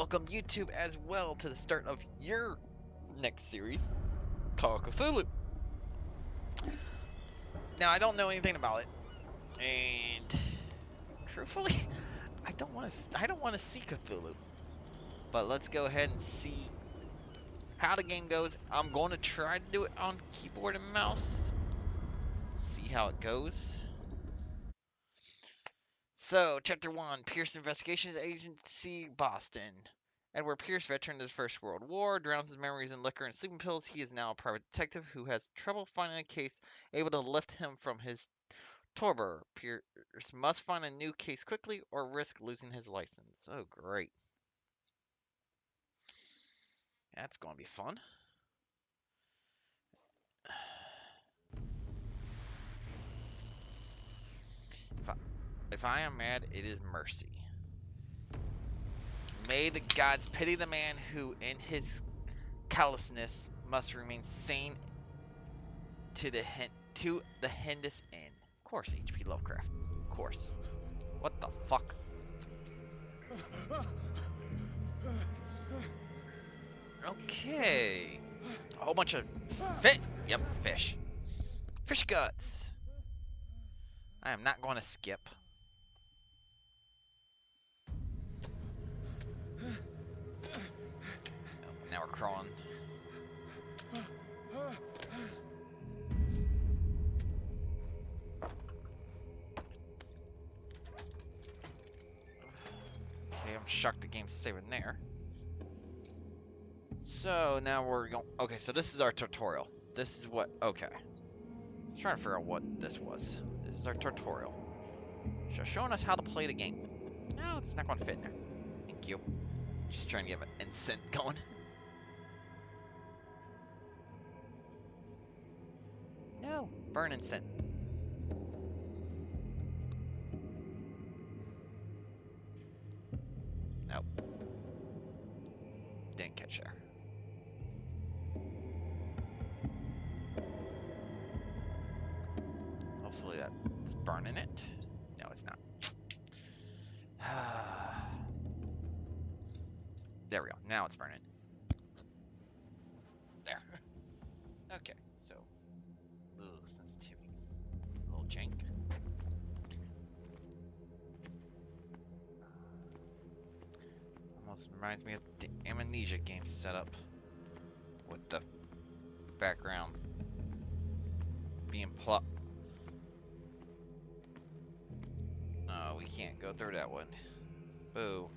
welcome YouTube as well to the start of your next series, Call of Cthulhu. Now, I don't know anything about it, and truthfully, I don't want to see Cthulhu. But let's go ahead and see how the game goes. I'm going to try to do it on keyboard and mouse. See how it goes. So, Chapter 1, Pierce Investigations Agency, Boston. Edward Pierce, veteran of the First World War, drowns his memories in liquor and sleeping pills. He is now a private detective who has trouble finding a case able to lift him from his torpor. Pierce must find a new case quickly or risk losing his license. Oh, great. That's going to be fun. If I am mad, it is mercy. May the gods pity the man who, in his callousness, must remain sane to the hindest end. Of course, H.P. Lovecraft. Of course. What the fuck? Okay. A whole bunch of fish. Fish guts. I am not going to skip. Oh, now we're crawling. Okay, I'm shocked the game's saving there. So now we're going. Okay, so this is our tutorial. This is what. Okay. I was trying to figure out what this was. This is our tutorial. So showing us how to play the game. No, it's not going to fit in there. Thank you. Just trying to get an instant going. No, burn instant. Nope. Didn't catch there. Hopefully that's burning it. No, it's not. There we go. Now it's burning. There. Okay, so little sensitivities, little jank. Almost reminds me of the Amnesia game setup with the background being plot. Oh, we can't go through that one. Boo.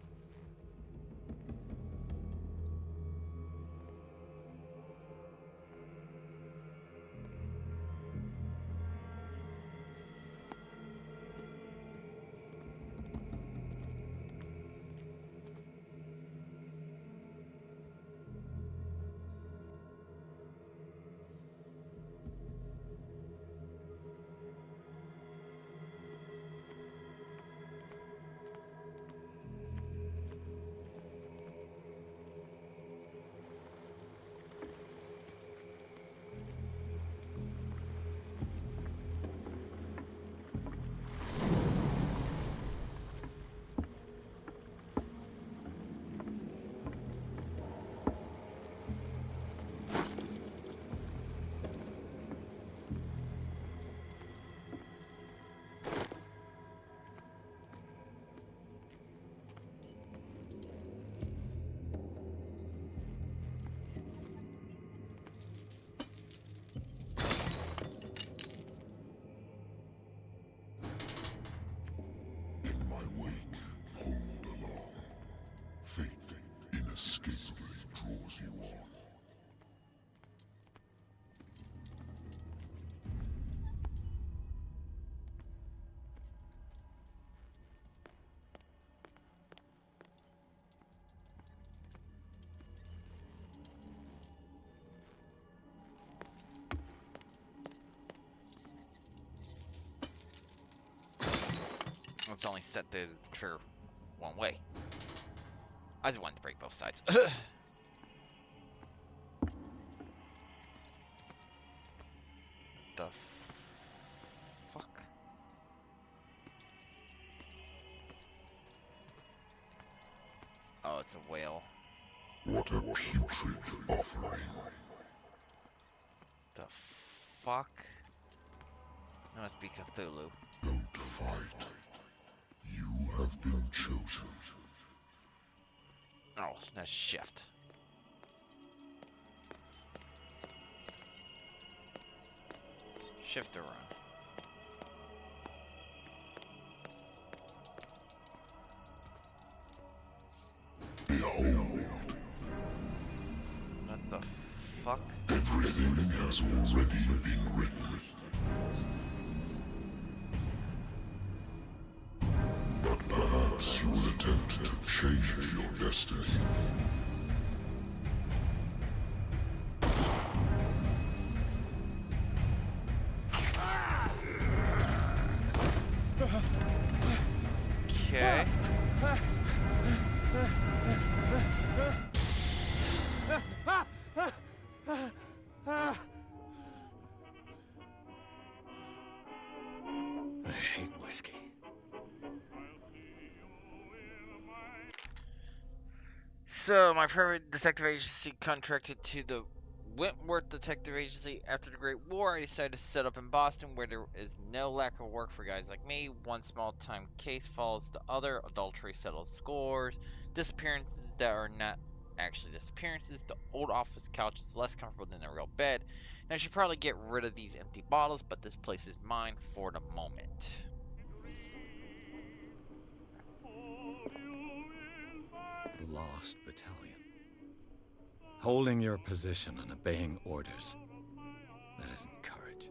It's only set to trigger one way. I just wanted to break both sides. The fuck? Oh, It's a whale. What a putrid offering. The fuck? It must be Cthulhu. Don't fight. You have been chosen. Oh, that's shift. Shift to run. Behold, What the fuck? everything has already been written. But perhaps you will attempt to change your destiny. Okay. I hate whiskey. So, my private detective agency contracted to the Wentworth Detective Agency. After the Great War, I decided to set up in Boston, where there is no lack of work for guys like me. One small-time case follows the other. Adultery settles scores. Disappearances that are not actually disappearances. The old office couch is less comfortable than a real bed. And I should probably get rid of these empty bottles, but this place is mine for the moment. The Lost Battalion. Holding your position and obeying orders. That isn't courage.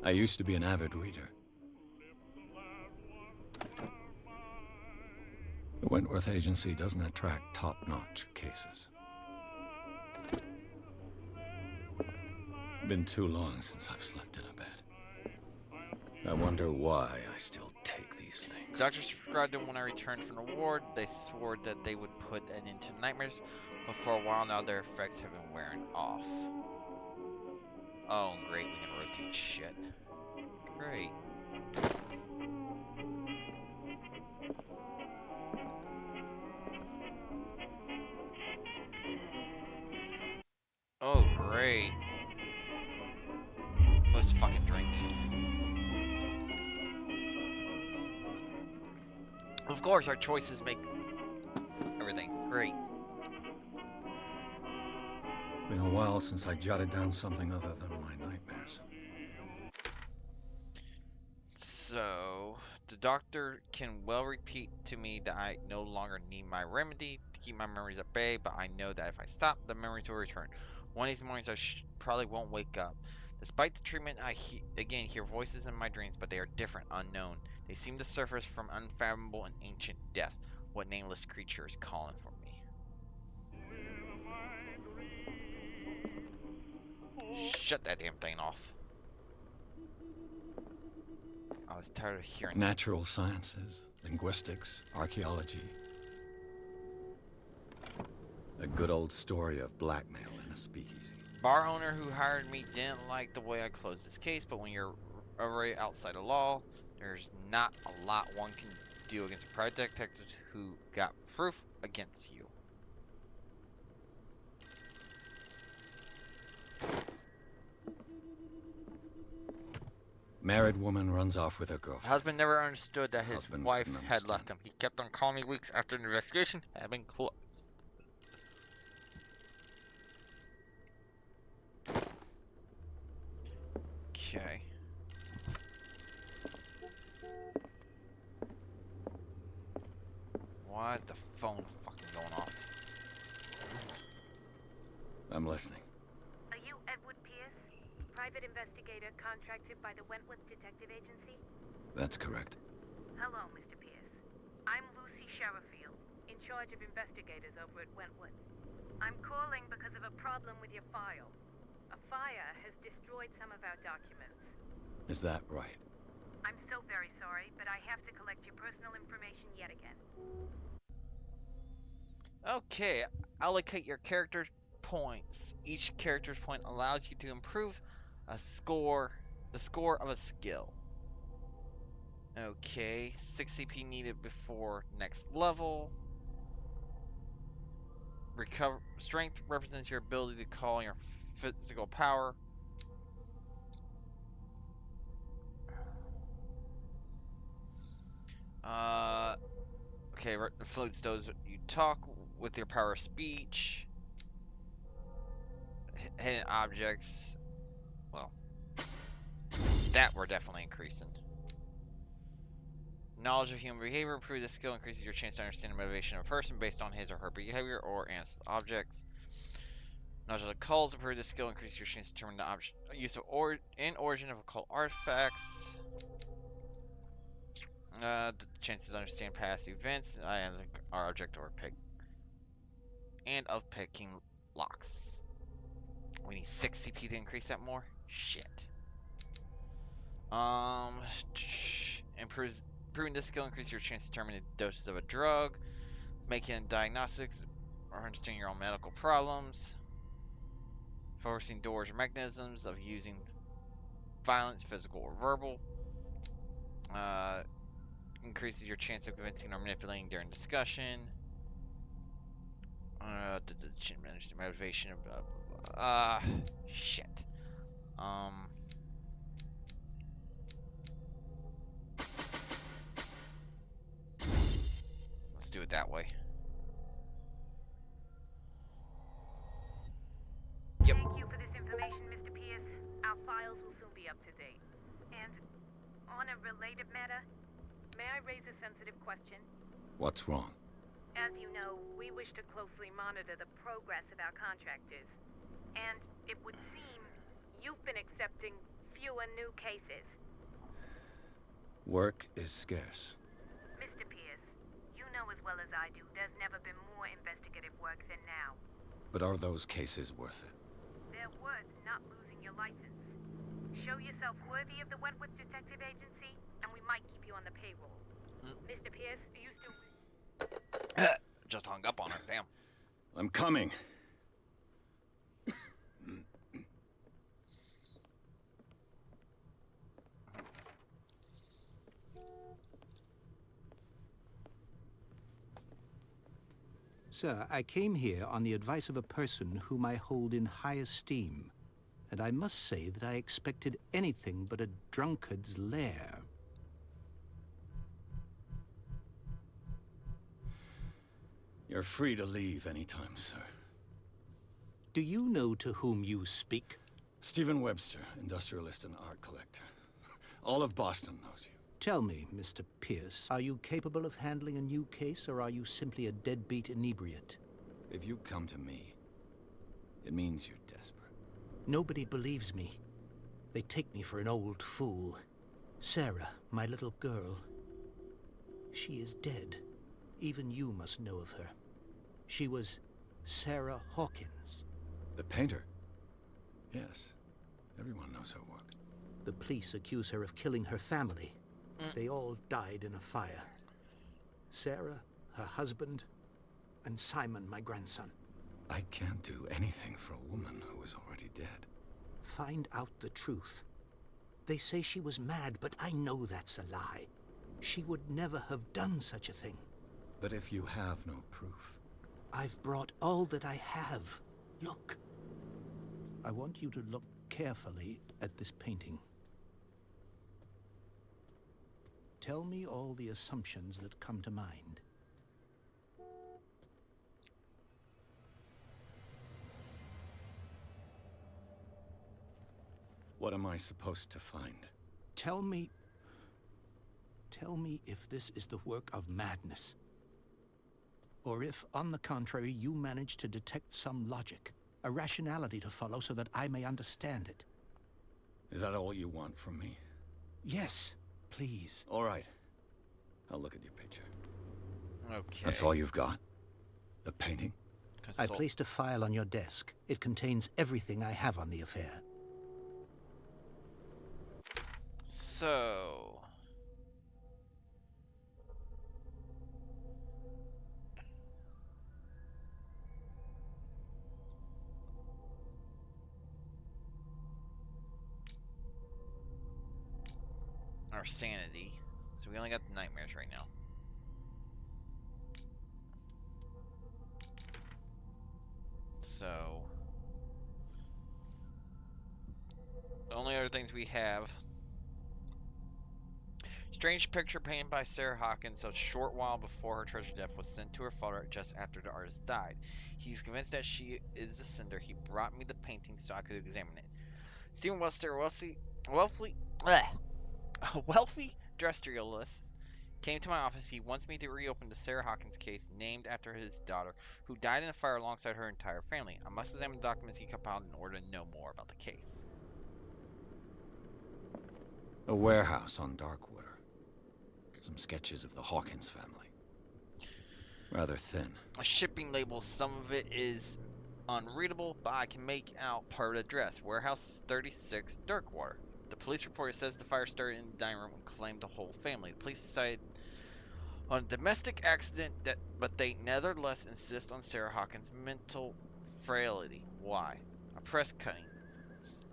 I used to be an avid reader. The Wentworth Agency doesn't attract top-notch cases. Been too long since I've slept in a bed. I wonder why I still take these things. Doctors prescribed them when I returned from the ward. They swore that they would put an end to nightmares, but for a while now their effects have been wearing off. Oh, great, we can rotate shit. Great. Oh, great. Let's fucking drink. Of course, our choices make everything great. Been a while since I jotted down something other than my nightmares. So, the doctor can well repeat to me that I no longer need my remedy to keep my memories at bay, but I know that if I stop, the memories will return. One of these mornings I probably won't wake up. Despite the treatment, I again hear voices in my dreams, but they are different, unknown. They seem to surface from unfathomable and ancient depths. What nameless creature is calling for me? Shut that damn thing off. I was tired of hearing that. Natural sciences, linguistics, archaeology. A good old story of blackmail in a speakeasy. Bar owner who hired me didn't like the way I closed this case, but when you're already outside of law, there's not a lot one can do against private detectives who got proof against you. Married woman runs off with her The girlfriend. husband never understood that his Husband wife couldn't had left understand. him. He kept on calling me weeks after the investigation had been closed. Okay. Why is the phone fucking going off? I'm listening. Are you Edward Pierce, private investigator contracted by the Wentworth Detective Agency? That's correct. Hello, Mr. Pierce. I'm Lucy Sherifield, in charge of investigators over at Wentworth. I'm calling because of a problem with your file. A fire has destroyed some of our documents. Is that right? I'm so very sorry, but I have to collect your personal information yet again. Okay, allocate your character points. Each character's point allows you to improve the score of a skill. Okay, 6 CP needed before next level. Recover strength represents your ability to call on your physical power. Okay, floats those you talk with your power of speech. Hidden objects. Well, that we're definitely increasing. Knowledge of human behavior. Improve this skill increases your chance to understand the motivation of a person based on his or her behavior or answers objects. Knowledge of the cults. Improve this skill increases your chance to determine the use of origin of occult artifacts. The chances to understand past events and our object or pick. And of picking locks. We need 6 CP to increase that more? Shit. Improving this skill increases your chance to determine the doses of a drug, making diagnostics, or understanding your own medical problems, forcing doors or mechanisms of using violence, physical or verbal, increases your chance of convincing or manipulating during discussion, manage the motivation of, shit. Let's do it that way. Yep. Thank you for this information, Mr. Pierce. Our files will soon be up to date. And on a related matter, may I raise a sensitive question? What's wrong? As you know, we wish to closely monitor the progress of our contractors. And it would seem you've been accepting fewer new cases. Work is scarce. Mr. Pierce, you know as well as I do there's never been more investigative work than now. But are those cases worth it? They're worth not losing your license. Show yourself worthy of the Wentworth Detective Agency, and we might keep you on the payroll. Mr. Pierce, are you still... Just hung up on her, damn. I'm coming. Sir, I came here on the advice of a person whom I hold in high esteem, and I must say that I expected anything but a drunkard's lair. You're free to leave anytime, sir. Do you know to whom you speak? Stephen Webster, industrialist and art collector. All of Boston knows you. Tell me, Mr. Pierce, are you capable of handling a new case, or are you simply a deadbeat inebriate? If you come to me, it means you're desperate. Nobody believes me. They take me for an old fool. Sarah, my little girl, she is dead. Even you must know of her. She was Sarah Hawkins. The painter? Yes. Everyone knows her work. The police accuse her of killing her family. They all died in a fire. Sarah, her husband, and Simon, my grandson. I can't do anything for a woman who is already dead. Find out the truth. They say she was mad, but I know that's a lie. She would never have done such a thing. But if you have no proof... I've brought all that I have. Look. I want you to look carefully at this painting. Tell me all the assumptions that come to mind. What am I supposed to find? Tell me if this is the work of madness. Or if, on the contrary, you manage to detect some logic, a rationality to follow so that I may understand it. Is that all you want from me? Yes, please. All right. I'll look at your picture. Okay. That's all you've got? The painting? I placed a file on your desk. It contains everything I have on the affair. So... our sanity. So we only got the nightmares right now. So the only other things we have: strange picture painted by Sarah Hawkins a short while before her tragic death was sent to her father just after the artist died. He's convinced that she is the sender. He brought me the painting so I could examine it. Stephen Wester, wealthy, bleh, a wealthy industrialist, came to my office. He wants me to reopen the Sarah Hawkins case, named after his daughter, who died in a fire alongside her entire family. I must examine the documents he compiled in order to know more about the case. A warehouse on Darkwater. Some sketches of the Hawkins family. Rather thin. A shipping label, some of it is unreadable, but I can make out part of the address. Warehouse 36, Darkwater. The police report says the fire started in the dining room and claimed the whole family. The police decided on a domestic accident, but they nevertheless insist on Sarah Hawkins' mental frailty. Why? A press cutting.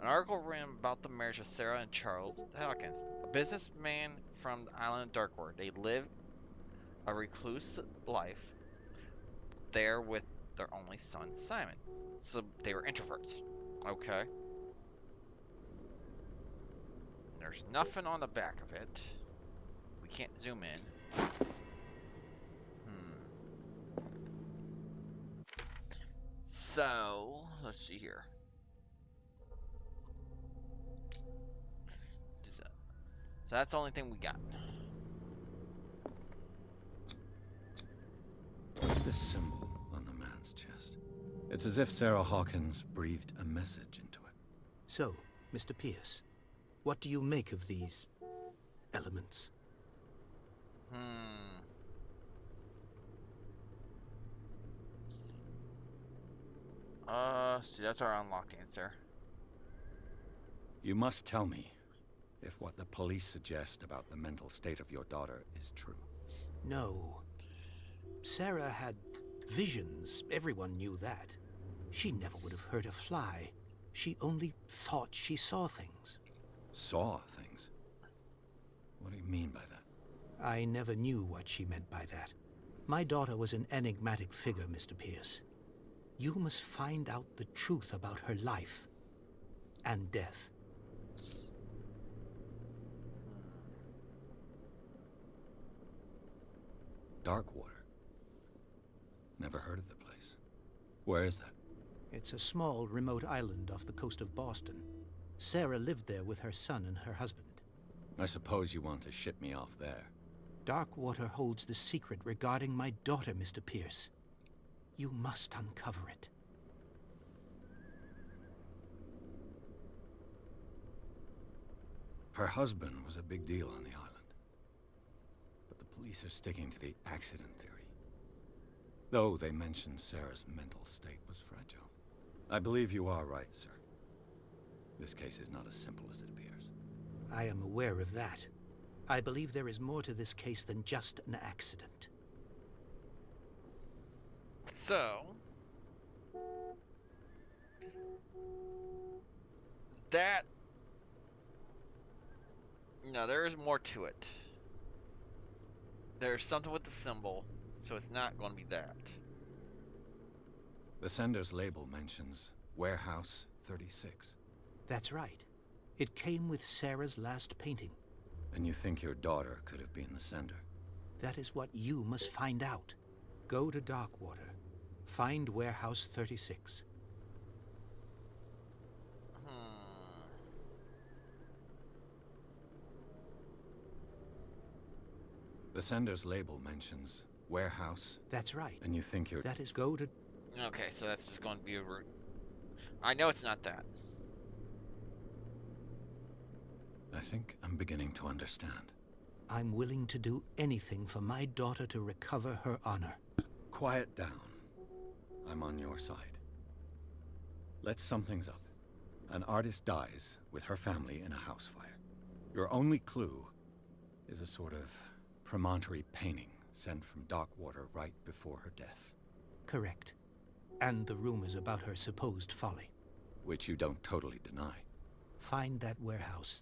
An article written about the marriage of Sarah and Charles Hawkins, a businessman from the island of Darkwater. They lived a recluse life there with their only son, Simon. So they were introverts. Okay. And there's nothing on the back of it. We can't zoom in. So, let's see here. So that's the only thing we got. What's this symbol on the man's chest? It's as if Sarah Hawkins breathed a message into it. So, Mr. Pierce, what do you make of these elements? See, that's our unlocked answer. You must tell me if what the police suggest about the mental state of your daughter is true. No. Sarah had visions. Everyone knew that. She never would have hurt a fly. She only thought she saw things. Saw things? What do you mean by that? I never knew what she meant by that. My daughter was an enigmatic figure, Mr. Pierce. You must find out the truth about her life and death. Darkwater? Never heard of the place. Where is that? It's a small, remote island off the coast of Boston. Sarah lived there with her son and her husband. I suppose you want to ship me off there. Darkwater holds the secret regarding my daughter, Mr. Pierce. You must uncover it. Her husband was a big deal on the island. But the police are sticking to the accident theory. Though they mentioned Sarah's mental state was fragile. I believe you are right, sir. This case is not as simple as it appears. I am aware of that. I believe there is more to this case than just an accident. So, that, there is more to it. There's something with the symbol, so it's not going to be that. The sender's label mentions Warehouse 36. That's right. It came with Sarah's last painting. And you think your daughter could have been the sender? That is what you must find out. Go to Darkwater. Find Warehouse 36. The sender's label mentions Warehouse. That's right. And you think you're... That is go to... Okay, so that's just going to be a route. I know it's not that. I think I'm beginning to understand. I'm willing to do anything for my daughter to recover her honor. Quiet down. I'm on your side. Let's sum things up. An artist dies with her family in a house fire. Your only clue is a sort of promontory painting sent from Darkwater right before her death. Correct. And the rumors about her supposed folly. Which you don't totally deny. Find that warehouse.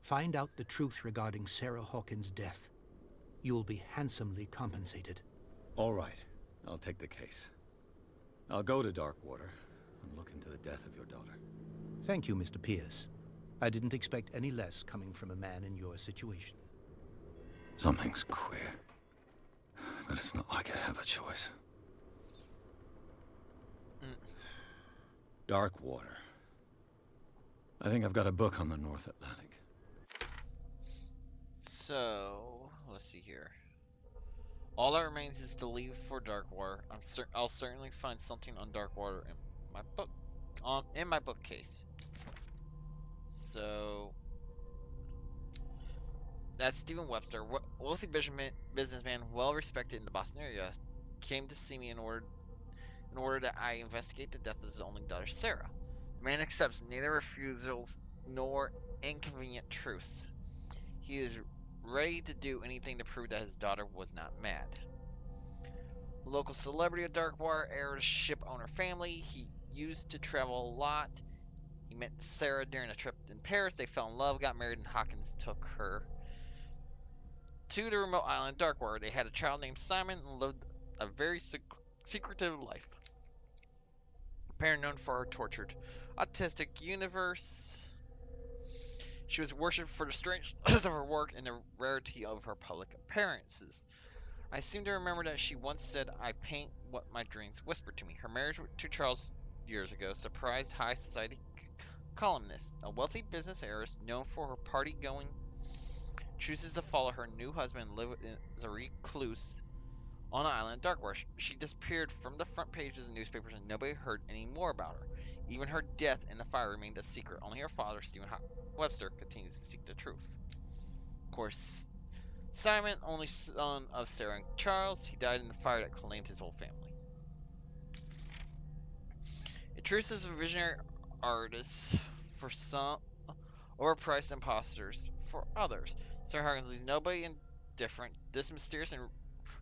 Find out the truth regarding Sarah Hawkins' death. You'll be handsomely compensated. All right, I'll take the case. I'll go to Darkwater and look into the death of your daughter. Thank you, Mr. Pierce. I didn't expect any less coming from a man in your situation. Something's queer. But it's not like I have a choice. Darkwater. I think I've got a book on the North Atlantic. So, let's see here. All that remains is to leave for Darkwater. I'll certainly find something on Darkwater in my book, in my bookcase. So, that's Stephen Webster, wealthy businessman, well respected in the Boston area, came to see me in order that I investigate the death of his only daughter, Sarah. The man accepts neither refusals nor inconvenient truths. He is ready to do anything to prove that his daughter was not mad. Local celebrity of Darkwater, heir to ship owner family, he used to travel a lot. He met Sarah during a trip in Paris. They fell in love, got married, and Hawkins took her to the remote island Darkwater. They had a child named Simon and lived a very secretive life. A parent known for her tortured, autistic universe. She was worshipped for the strangeness of her work and the rarity of her public appearances. I seem to remember that she once said, "I paint what my dreams whisper to me." Her marriage to Charles years ago surprised high society columnist. A wealthy business heiress known for her party going chooses to follow her new husband and live as a recluse on an island in Darkwater. She disappeared from the front pages of newspapers and nobody heard any more about her. Even her death in the fire remained a secret. Only her father, Stephen Webster, continues to seek the truth. Of course, Simon, only son of Sarah and Charles, he died in the fire that claimed his whole family. Truth is a visionary artist for some, overpriced imposters for others. Sarah Harkins leaves nobody indifferent. This mysterious and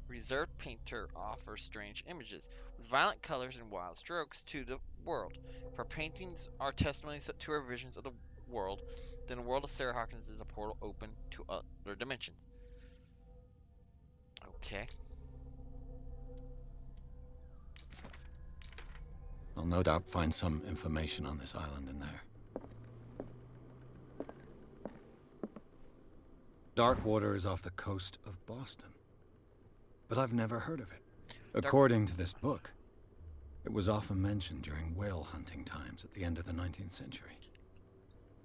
reserved painter offers strange images, with violent colors and wild strokes to the world. If her paintings are testimonies to her visions of the world, then the world of Sarah Hawkins is a portal open to other dimensions. Okay. I'll no doubt find some information on this island in there. Darkwater is off the coast of Boston. But I've never heard of it. According to this book, it was often mentioned during whale hunting times at the end of the 19th century.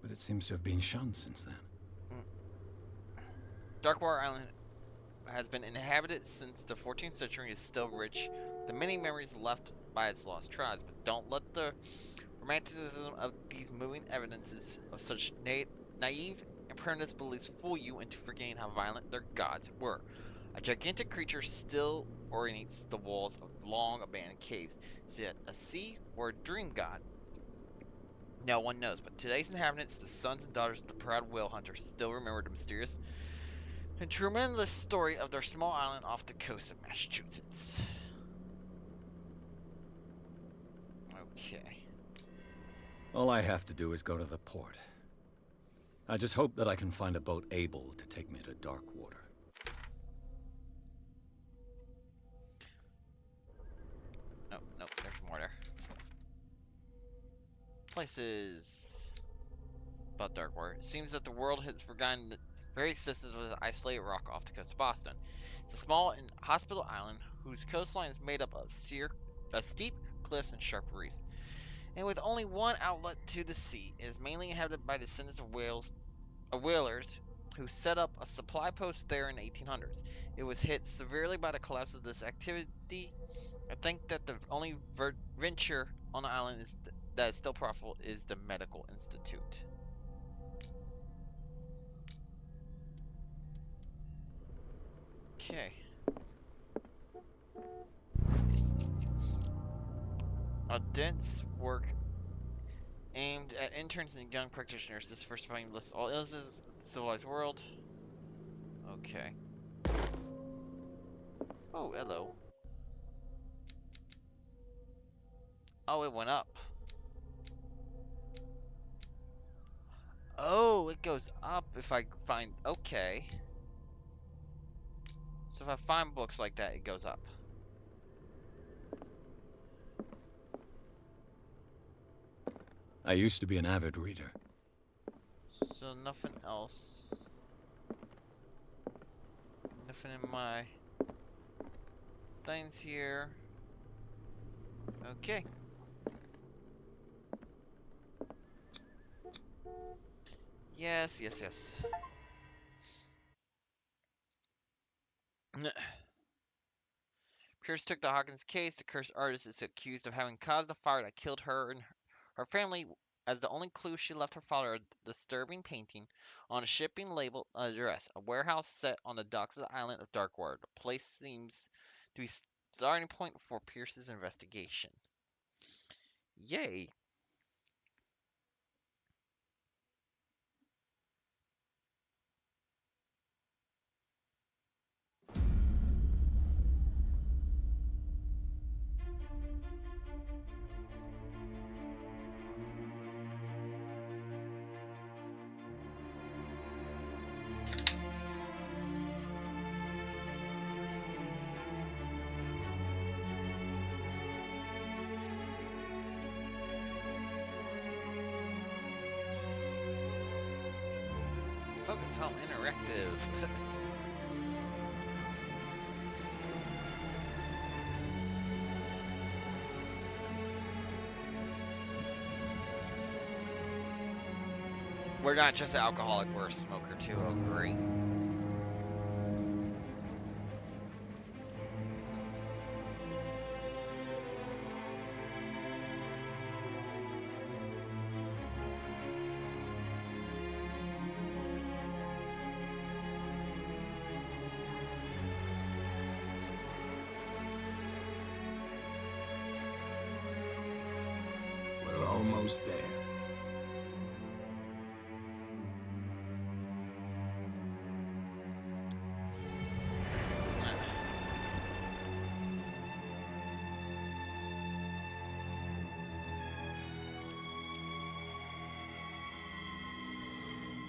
But it seems to have been shunned since then. Darkwater Island has been inhabited since the 14th century and is still rich with the many memories left by its lost tribes. But don't let the romanticism of these moving evidences of such naive and primitive beliefs fool you into forgetting how violent their gods were. A gigantic creature still orientates the walls of long abandoned caves. Is it a sea or a dream god? No one knows, but today's inhabitants, the sons and daughters of the proud whale hunters, still remember the mysterious and tremendous story of their small island off the coast of Massachusetts. Okay. All I have to do is go to the port. I just hope that I can find a boat able to take me to Darkwater. Nope, there's more there. Places about Darkwater. It seems that the world has forgotten the very existence of an isolated rock off the coast of Boston. It's a small and hospitable island whose coastline is made up of steep cliffs and sharp reefs. And with only one outlet to the sea, it is mainly inhabited by descendants of whalers who set up a supply post there in the 1800s. It was hit severely by the collapse of this activity. I think that the only venture on the island that is still profitable is the medical institute. Okay. A dense work aimed at interns and young practitioners. This first finding lists all illnesses in the civilized world. Okay. Oh, hello. Oh, it went up. Oh, it goes up if I find... Okay. So if I find books like that, it goes up. I used to be an avid reader. So nothing else. Nothing in my things here. Okay. Yes, yes, yes. Pierce took the Hawkins case. The cursed artist is accused of having caused the fire that killed her and her family. As the only clue, she left her father a disturbing painting on a shipping label address, a warehouse set on the docks of the island of Darkwater. The place seems to be starting point for Pierce's investigation. Yay! Focus Home Interactive. We're not just an alcoholic, we're a smoker too. Oh, great. We're almost there.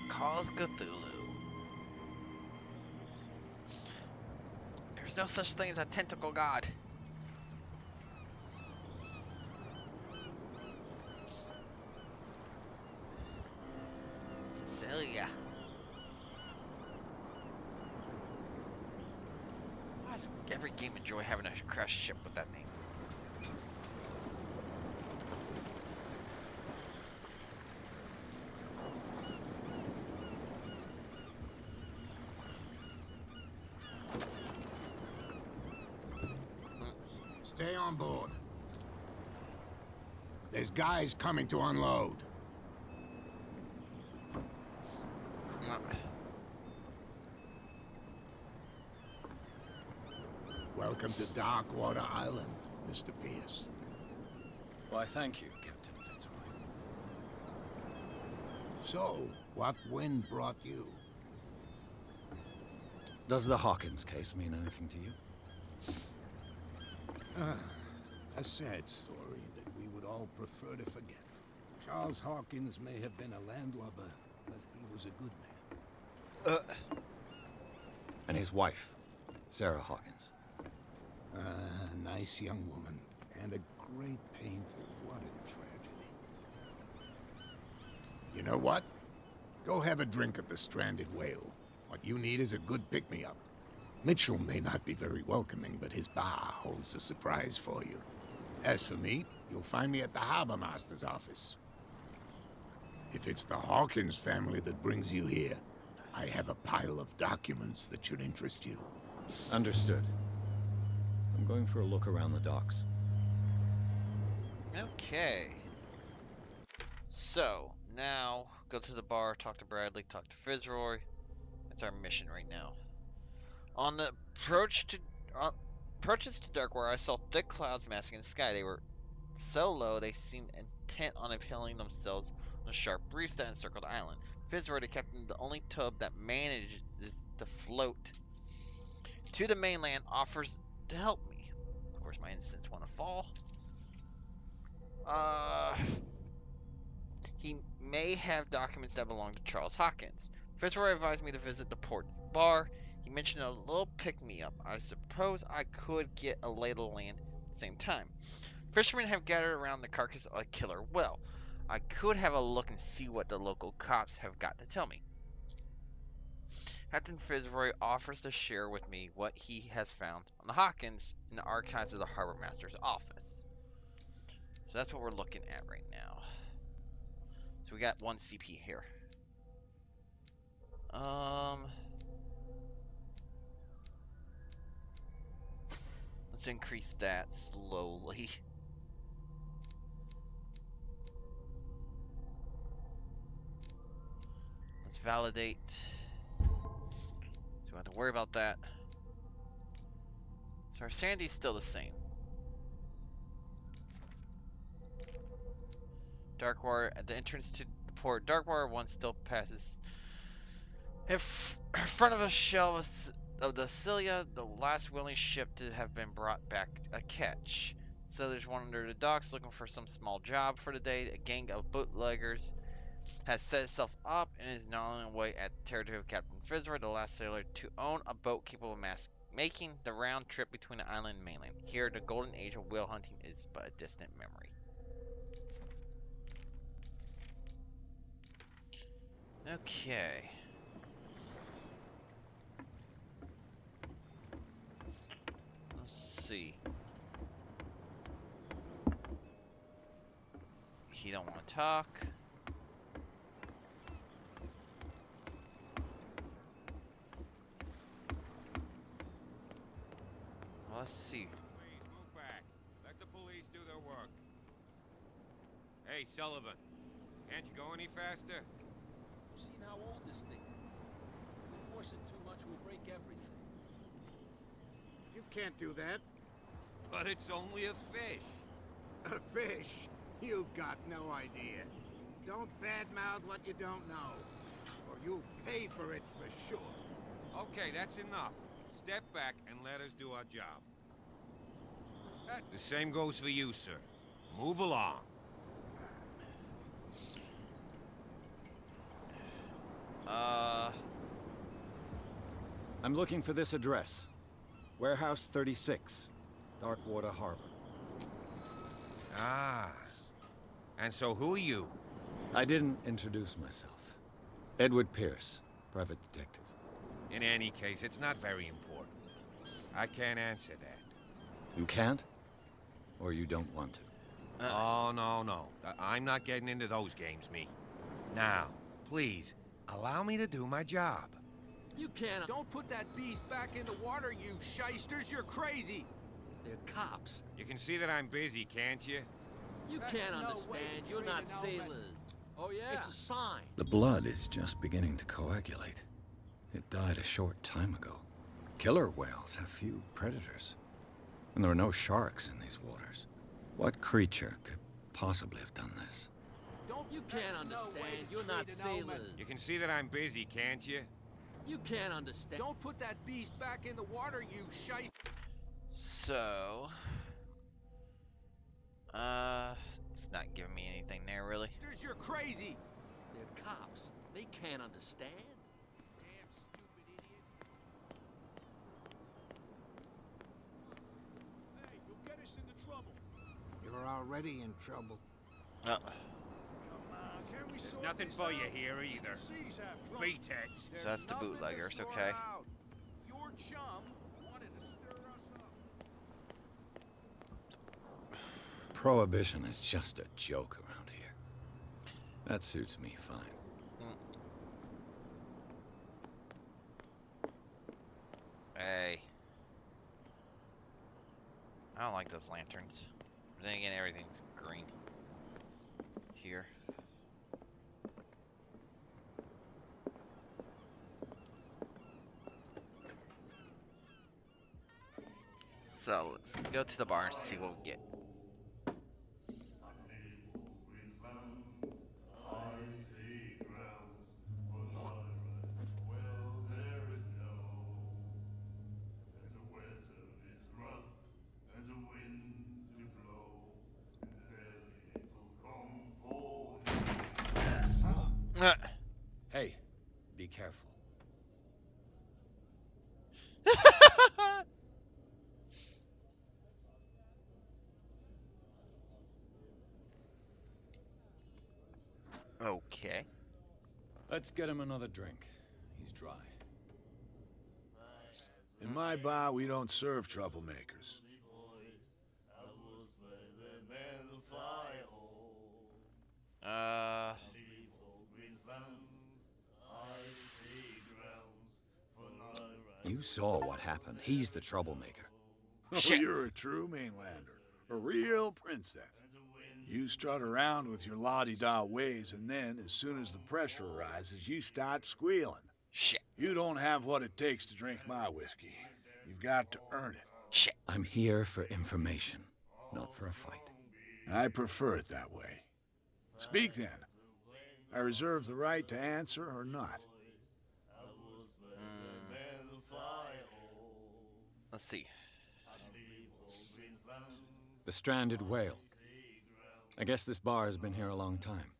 Call of Cthulhu. There's no such thing as a tentacle god. Cecilia. Why does every game enjoy having a crash ship with that name? Stay on board. There's guys coming to unload. Welcome to Darkwater Island, Mr. Pierce. Why, thank you, Captain Fitzroy. So, what wind brought you? Does the Hawkins case mean anything to you? A sad story that we would all prefer to forget. Charles Hawkins may have been a landlubber, but he was a good man. And his wife, Sarah Hawkins. A nice young woman, and a great painter. What a tragedy. You know what? Go have a drink at the Stranded Whale. What you need is a good pick-me-up. Mitchell may not be very welcoming, but his bar holds a surprise for you. As for me, you'll find me at the Harbor Master's office. If it's the Hawkins family that brings you here, I have a pile of documents that should interest you. Understood. I'm going for a look around the docks. Okay. So, now, go to the bar, talk to Bradley, talk to Fitzroy. That's our mission right now. On the approaches to Darkwater, I saw thick clouds masking the sky. They were so low they seemed intent on impaling themselves on a sharp reef that encircled the island. Fitzroy, the captain, the only tub that manages to float to the mainland, offers to help me. Of course, my instincts want to fall. He may have documents that belong to Charles Hawkins. Fitzroy advised me to visit the port's bar. He mentioned a little pick-me-up. I suppose I could get a lay of the land at the same time. Fishermen have gathered around the carcass of a killer whale. I could have a look and see what the local cops have got to tell me. Captain Fitzroy offers to share with me what he has found on the Hawkins in the archives of the Harbor Master's office. So that's what we're looking at right now. So we got 1 CP here. Let's increase that slowly. Let's validate. So we don't have to worry about that. So our sanity's still the same. Darkwater at the entrance to the port. Darkwater 1 still passes in front of a shell of the Cilia, the last willing ship to have been brought back a catch. So there's one under the docks looking for some small job for the day. A gang of bootleggers has set itself up and is now on the way at the territory of Captain Fitzroy, the last sailor to own a boat capable of making the round trip between the island and mainland. Here, the golden age of whale hunting is but a distant memory. Okay. Let's see. He don't want to talk. Well, let's see. Please move back. Let the police do their work. Hey, Sullivan. Can't you go any faster? You've seen how old this thing is. If we force it too much, we'll break everything. You can't do that. But it's only a fish. A fish? You've got no idea. Don't badmouth what you don't know, or you'll pay for it for sure. Okay, that's enough. Step back and let us do our job. The same goes for you, sir. Move along. I'm looking for this address. Warehouse 36, Darkwater Harbor. Ah. And so who are you? I didn't introduce myself. Edward Pierce, private detective. In any case, it's not very important. I can't answer that. You can't? Or you don't want to? Oh, no. I'm not getting into those games, me. Now, please, allow me to do my job. You can't. Don't put that beast back in the water, you shysters. You're crazy. They're cops. You can see that I'm busy, can't you? You can't understand. You're not sailors. Oh, yeah? It's a sign. The blood is just beginning to coagulate. It died a short time ago. Killer whales have few predators. And there are no sharks in these waters. What creature could possibly have done this? You can't understand. You're not sailors. You can see that I'm busy, can't you? You can't understand. Don't put that beast back in the water, you shite. So, it's not giving me anything there really. You're crazy. They're cops. They can't understand. Damn stupid idiots. Hey, you'll get us into trouble. You're already in trouble. Come on, can we There's sort nothing this for you out? here either. The seas have trouble. Beat it. So that's the bootleggers, okay. Your chum wanted to stir us up. Prohibition is just a joke around here. That suits me fine. Hey. I don't like those lanterns. But then again, everything's green. Here. So, let's go to the bar and see what we get. Hey, be careful. Okay. Let's get him another drink. He's dry. In my bar, we don't serve troublemakers. Uh, You saw what happened. He's the troublemaker. Oh, shit. you're a true mainlander. A real princess. You strut around with your la-di-da ways, and then, as soon as the pressure arises, you start squealing. Shit. You don't have what it takes to drink my whiskey. You've got to earn it. Shit. I'm here for information, not for a fight. I prefer it that way. Speak then. I reserve the right to answer or not. Mm, let's see. The Stranded Whale. I guess this bar has been here a long time.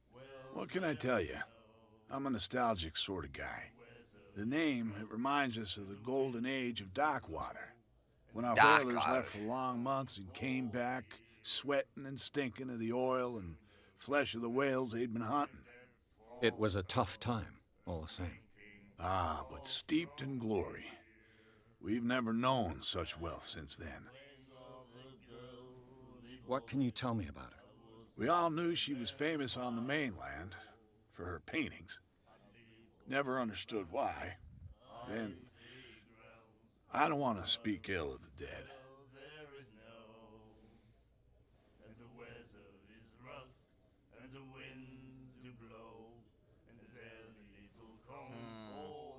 What can I tell you? I'm a nostalgic sort of guy. The name, it reminds us of the golden age of dock water. When our Dock whalers water. left for long months and came back, sweating and stinking of the oil and flesh of the whales they'd been hunting. It was a tough time, all the same. Ah, but steeped in glory. We've never known such wealth since then. What can you tell me about her? We all knew she was famous on the mainland for her paintings. Never understood why. Then, I don't want to speak ill of the dead.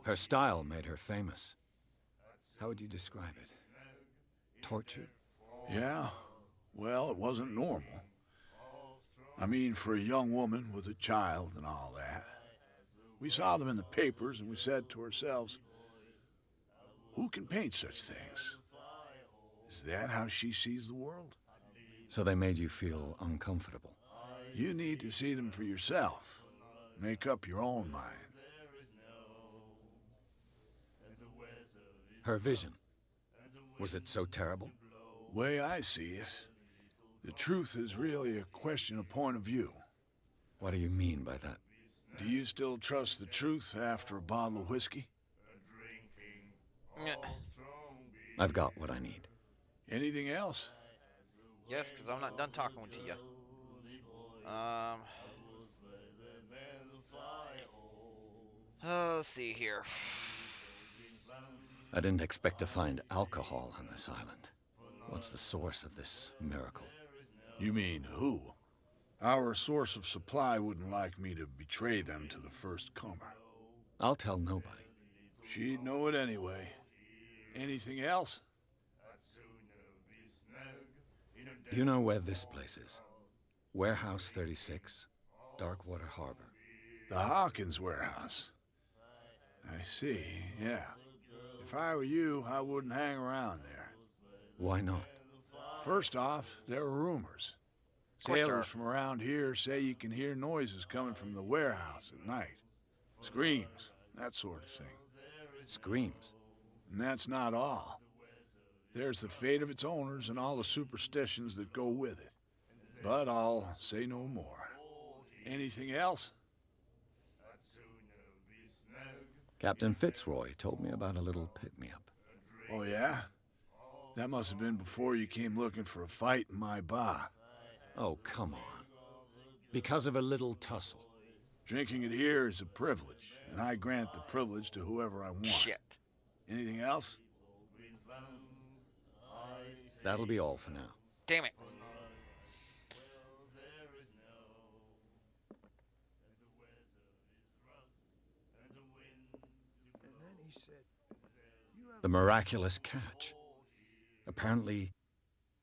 Her style made her famous. How would you describe it? Tortured? Yeah, well, it wasn't normal. I mean, for a young woman with a child and all that. We saw them in the papers and we said to ourselves, who can paint such things? Is that how she sees the world? So they made you feel uncomfortable. You need to see them for yourself. Make up your own mind. Her vision. Was it so terrible? Way I see it, the truth is really a question of point of view. What do you mean by that? Do you still trust the truth after a bottle of whiskey? Yeah. I've got what I need. Anything else? Yes, because I'm not done talking to you. Let's see here. I didn't expect to find alcohol on this island. What's the source of this miracle? You mean who? Our source of supply wouldn't like me to betray them to the first comer. I'll tell nobody. She'd know it anyway. Anything else? Do you know where this place is? Warehouse 36, Darkwater Harbor. The Hawkins warehouse. I see, yeah. If I were you, I wouldn't hang around there. Why not? First off, there are rumors. course there are. Sailors from around here say you can hear noises coming from the warehouse at night. Screams, that sort of thing. Screams. And that's not all. There's the fate of its owners and all the superstitions that go with it. But I'll say no more. Anything else? Captain Fitzroy told me about a little pick-me-up. Oh, yeah? That must have been before you came looking for a fight in my bar. Oh, come on. Because of a little tussle. Drinking it here is a privilege, and I grant the privilege to whoever I want. Shit. Anything else? That'll be all for now. Damn it. And then he said, "You have The miraculous catch. Apparently,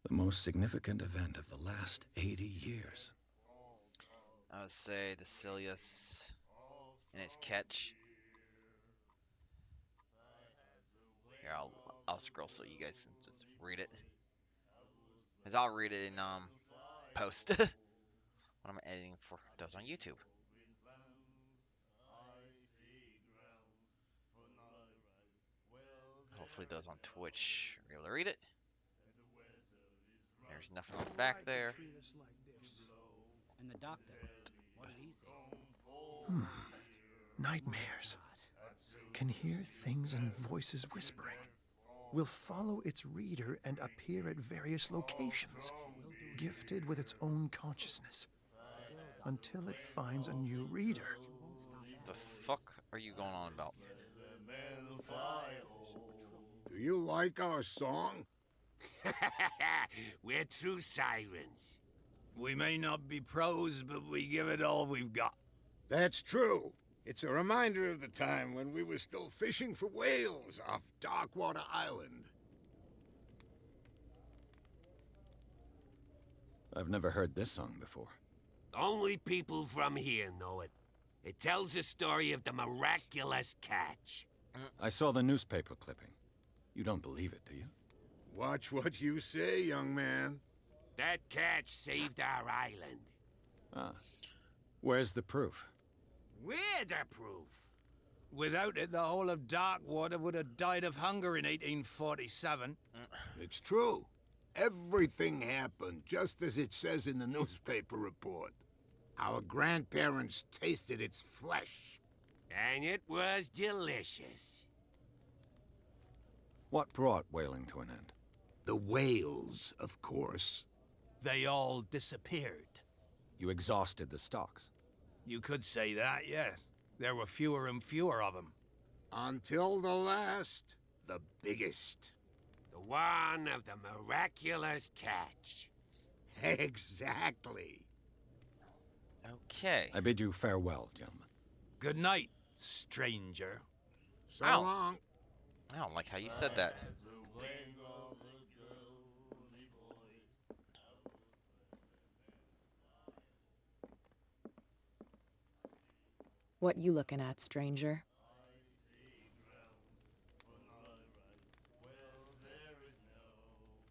the most significant event of the last 80 years. I would say Decilius and his catch. Here, I'll scroll so you guys can just read it. Cause I'll read it in post when I'm editing for those on YouTube. Hopefully those on Twitch are able to read it. There's nothing on the back right to there. treat us like this." And the doctor. Nightmares. Can hear things and voices whispering. Will follow its reader and appear at various locations, gifted with its own consciousness, until it finds a new reader. The fuck are you going on about? Do you like our song? We're true sirens. We may not be pros, but we give it all we've got. That's true. It's a reminder of the time when we were still fishing for whales off Darkwater Island. I've never heard this song before. Only people from here know it. It tells the story of the miraculous catch. I saw the newspaper clipping. You don't believe it, do you? Watch what you say, young man. That catch saved our island. Ah. Where's the proof? We're the proof. Without it, the whole of Darkwater would have died of hunger in 1847. It's true. Everything happened just as it says in the newspaper report. Our grandparents tasted its flesh. And it was delicious. What brought whaling to an end? The whales, of course. They all disappeared. You exhausted the stocks. You could say that, yes. There were fewer and fewer of them. Until the last, the biggest. The one of the miraculous catch. Exactly. Okay. I bid you farewell, gentlemen. Good night, stranger. So Ow. long. I don't like how you said that. What you looking at, stranger?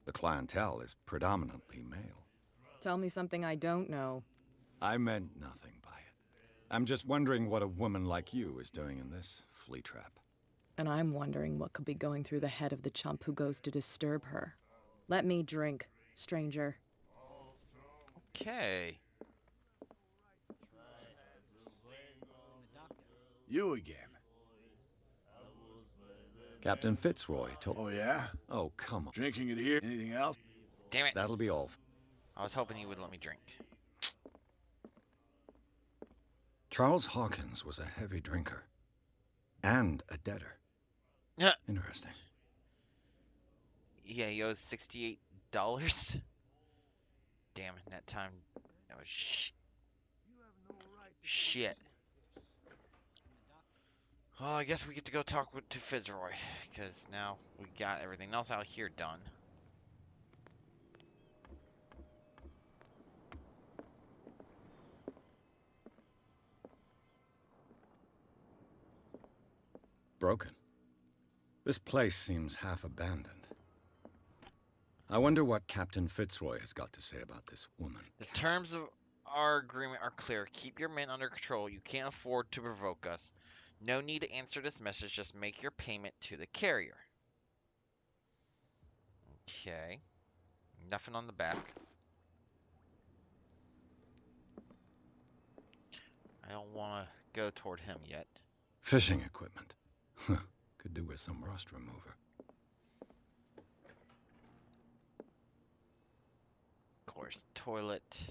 The clientele is predominantly male. Tell me something I don't know. I meant nothing by it. I'm just wondering what a woman like you is doing in this flea trap. And I'm wondering what could be going through the head of the chump who goes to disturb her. Let me drink, stranger. Okay. You again. Captain Fitzroy told... Oh, yeah? Oh, come on. Drinking it here? Anything else? Damn it. That'll be all. I was hoping you would let me drink. Charles Hawkins was a heavy drinker. And a debtor. Yeah. Interesting. Yeah, he owes $68. Damn, in that time, that was shit. Well, I guess we get to go talk to Fitzroy, because now we got everything else out here done. Broken. This place seems half abandoned. I wonder what Captain Fitzroy has got to say about this woman. The terms of our agreement are clear. Keep your men under control. You can't afford to provoke us. No need to answer this message. Just make your payment to the carrier. Okay. Nothing on the back. I don't want to go toward him yet. Fishing equipment. Could do with some rust remover. Of course, toilet.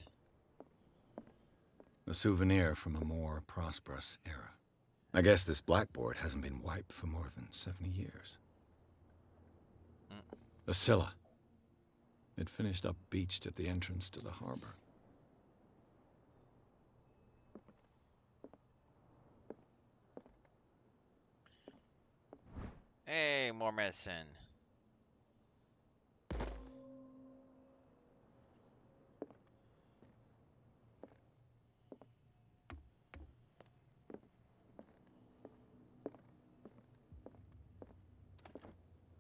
A souvenir from a more prosperous era. I guess this blackboard hasn't been wiped for more than 70 years. The Scylla. It finished up beached at the entrance to the harbor. Hey, more medicine.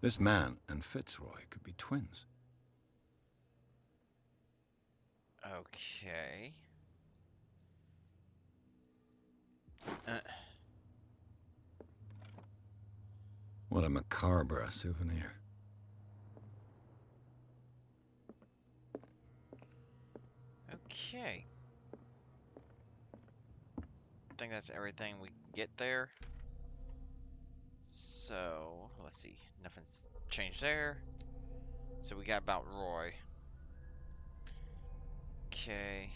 This man and Fitzroy could be twins. Okay. What a macabre souvenir. Okay. think that's everything we get there. So, let's see. Nothing's changed there. So we got about Roy. Okay.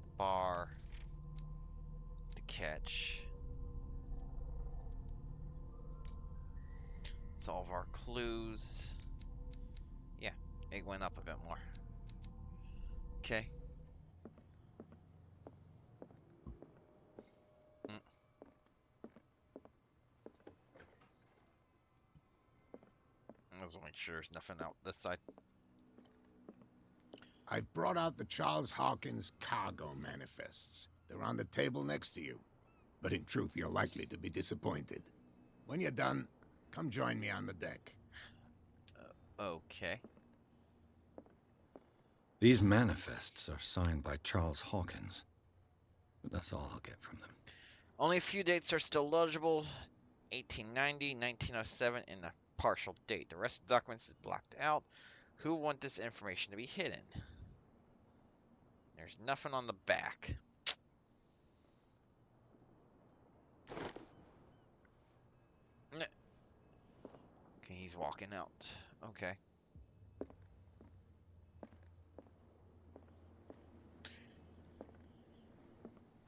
The bar. The catch. Solve our clues. Yeah, it went up a bit more. Okay. Let's make sure there's nothing out this side. I've brought out the Charles Hawkins cargo manifests. They're on the table next to you. But in truth, you're likely to be disappointed. When you're done, come join me on the deck. Okay. These manifests are signed by Charles Hawkins. But that's all I'll get from them. Only a few dates are still legible. 1890, 1907, and a partial date. The rest of the documents is blocked out. Who want this information to be hidden? There's nothing on the back. Okay, he's walking out. Okay.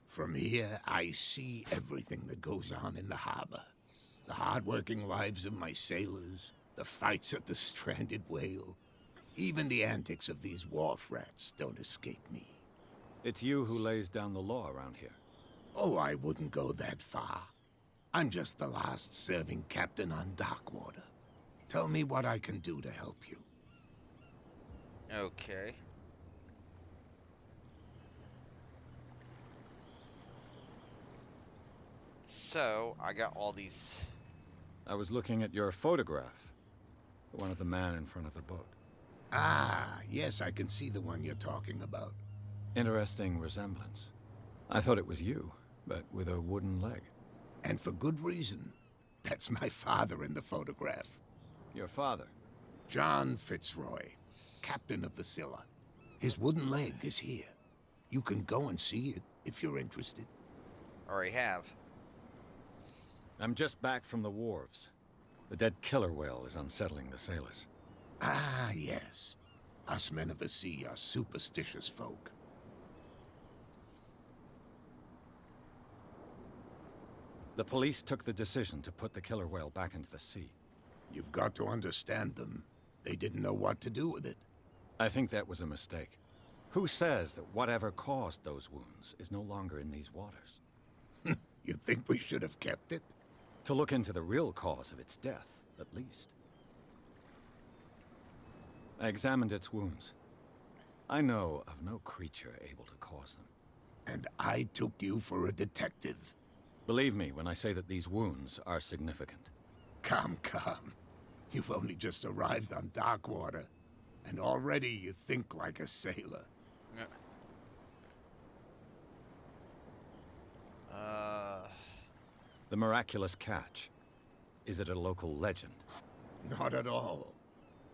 From here, I see everything that goes on in the harbor. The hard-working lives of my sailors, the fights at the stranded whale. Even the antics of these wharf rats don't escape me. It's you who lays down the law around here. Oh, I wouldn't go that far. I'm just the last serving captain on Darkwater. Tell me what I can do to help you. Okay. So, I got all these. I was looking at your photograph. The one of the man in front of the boat. Ah, yes, I can see the one you're talking about. Interesting resemblance. I thought it was you, but with a wooden leg. And for good reason. That's my father in the photograph. Your father? John Fitzroy, captain of the Scylla. His wooden leg is here. You can go and see it if you're interested. Already have. I'm just back from the wharves. The dead killer whale is unsettling the sailors. Ah, yes. Us men of the sea are superstitious folk. The police took the decision to put the killer whale back into the sea. You've got to understand them. They didn't know what to do with it. I think that was a mistake. Who says that whatever caused those wounds is no longer in these waters? You think we should have kept it? To look into the real cause of its death, at least. I examined its wounds. I know of no creature able to cause them. And I took you for a detective. Believe me when I say that these wounds are significant. Come. You've only just arrived on Darkwater, and already you think like a sailor. The miraculous catch. Is it a local legend? Not at all.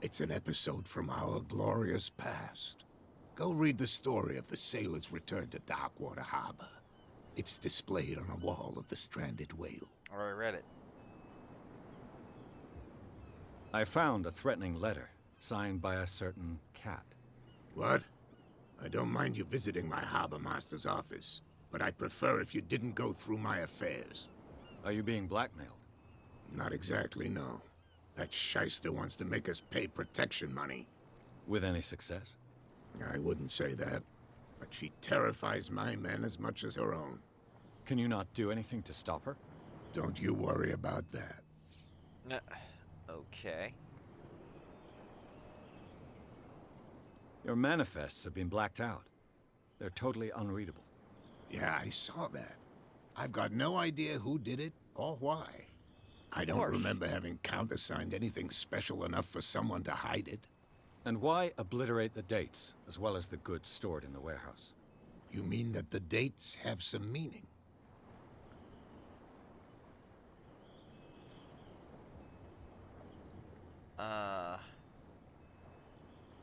It's an episode from our glorious past. Go read the story of the sailor's return to Darkwater Harbor. It's displayed on a wall of the stranded whale. Already read it. I found a threatening letter, signed by a certain cat. What? I don't mind you visiting my harbor master's office, but I'd prefer if you didn't go through my affairs. Are you being blackmailed? Not exactly, no. That shyster wants to make us pay protection money. With any success? I wouldn't say that, but she terrifies my men as much as her own. Can you not do anything to stop her? Don't you worry about that. Okay. Your manifests have been blacked out. They're totally unreadable. Yeah, I saw that. I've got no idea who did it or why. I don't remember having countersigned anything special enough for someone to hide it. And why obliterate the dates, as well as the goods stored in the warehouse? You mean that the dates have some meaning?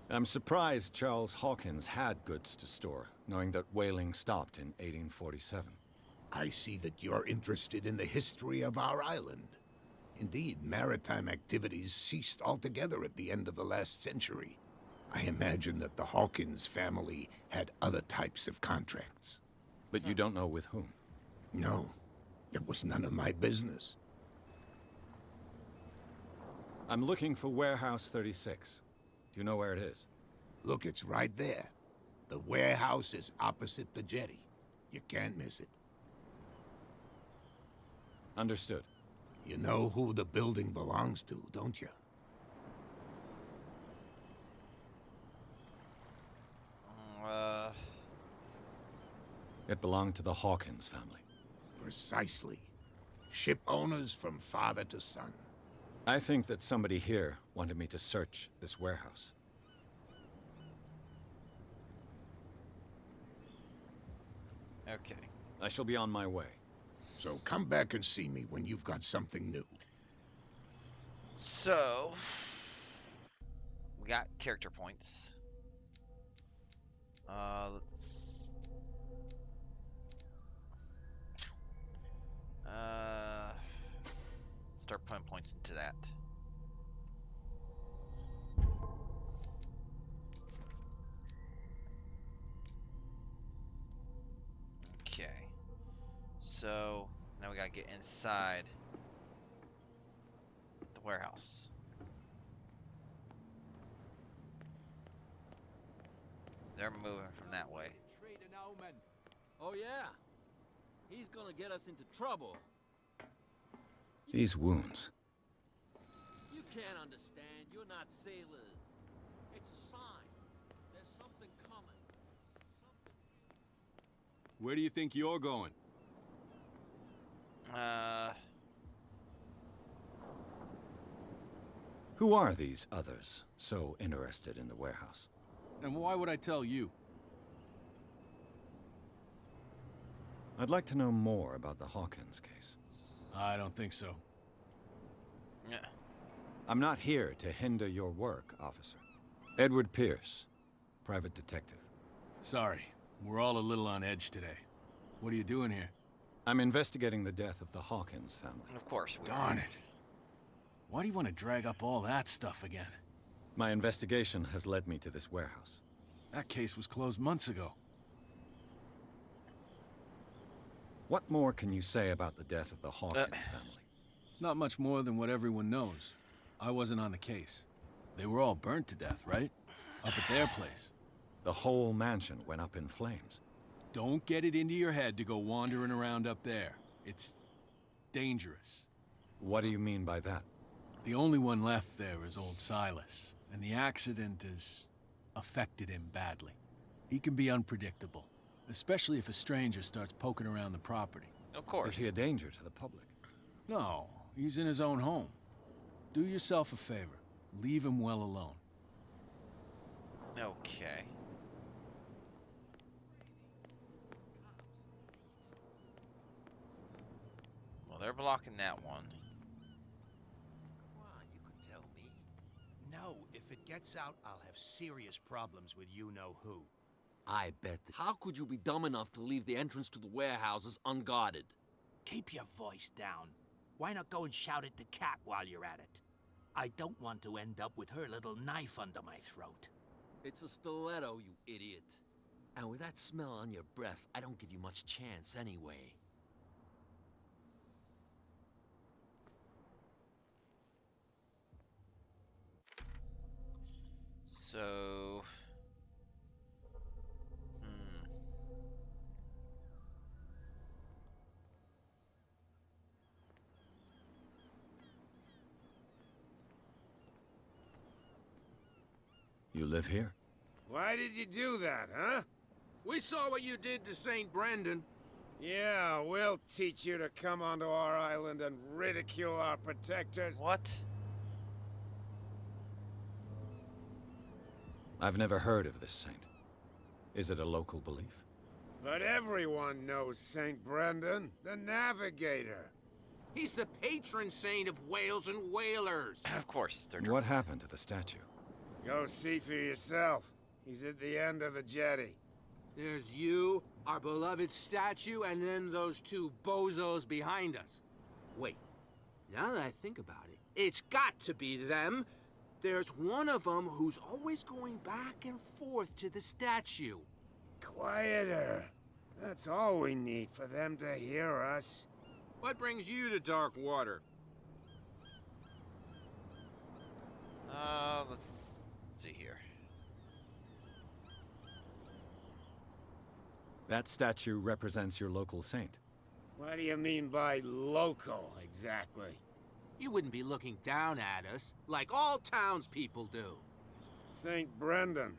I'm surprised Charles Hawkins had goods to store, knowing that whaling stopped in 1847. I see that you're interested in the history of our island. Indeed, maritime activities ceased altogether at the end of the last century. I imagine that the Hawkins family had other types of contracts. But you don't know with whom? No, it was none of my business. I'm looking for Warehouse 36. Do you know where it is? Look, it's right there. The warehouse is opposite the jetty. You can't miss it. Understood. You know who the building belongs to, don't you? It belonged to the Hawkins family. Precisely. Ship owners from father to son. I think that somebody here wanted me to search this warehouse. Okay. I shall be on my way. So come back and see me when you've got something new. So, we got character points. Let's... start putting points into that. Okay. So, now we gotta get inside the warehouse. They're moving from that way. Oh yeah? He's gonna get us into trouble. These wounds. You can't understand. You're not sailors. It's a sign. There's something coming. Where do you think you're going? Who are these others so interested in the warehouse? And why would I tell you? I'd like to know more about the Hawkins case. I don't think so. Yeah. I'm not here to hinder your work, officer. Edward Pierce, private detective. Sorry, we're all a little on edge today. What are you doing here? I'm investigating the death of the Hawkins family. Of course we Darn it. Why do you want to drag up all that stuff again? My investigation has led me to this warehouse. That case was closed months ago. What more can you say about the death of the Hawkins family? Not much more than what everyone knows. I wasn't on the case. They were all burnt to death, right? Up at their place. The whole mansion went up in flames. Don't get it into your head to go wandering around up there. It's dangerous. What do you mean by that? The only one left there is old Silas, and the accident has affected him badly. He can be unpredictable, especially if a stranger starts poking around the property. Of course. Is he a danger to the public? No, he's in his own home. Do yourself a favor. Leave him well alone. Okay. Well, they're blocking that one. Well, you could tell me. No, if it gets out, I'll have serious problems with you-know-who. I bet. How could you be dumb enough to leave the entrance to the warehouses unguarded? Keep your voice down. Why not go and shout at the cat while you're at it? I don't want to end up with her little knife under my throat. It's a stiletto, you idiot. And with that smell on your breath, I don't give you much chance anyway. So... You live here? Why did you do that, huh? We saw what you did to St. Brendan. Yeah, we'll teach you to come onto our island and ridicule our protectors. What? I've never heard of this saint. Is it a local belief? But everyone knows St. Brendan, the navigator. He's the patron saint of whales and whalers. Of course, they're What happened to the statue? Go see for yourself. He's at the end of the jetty. There's you, our beloved statue, and then those two bozos behind us. Wait, now that I think about it, it's got to be them. There's one of them who's always going back and forth to the statue. Quieter. That's all we need for them to hear us. What brings you to Dark Water? Let's see here. That statue represents your local saint. What do you mean by local, exactly? You wouldn't be looking down at us, like all townspeople do. St. Brendan.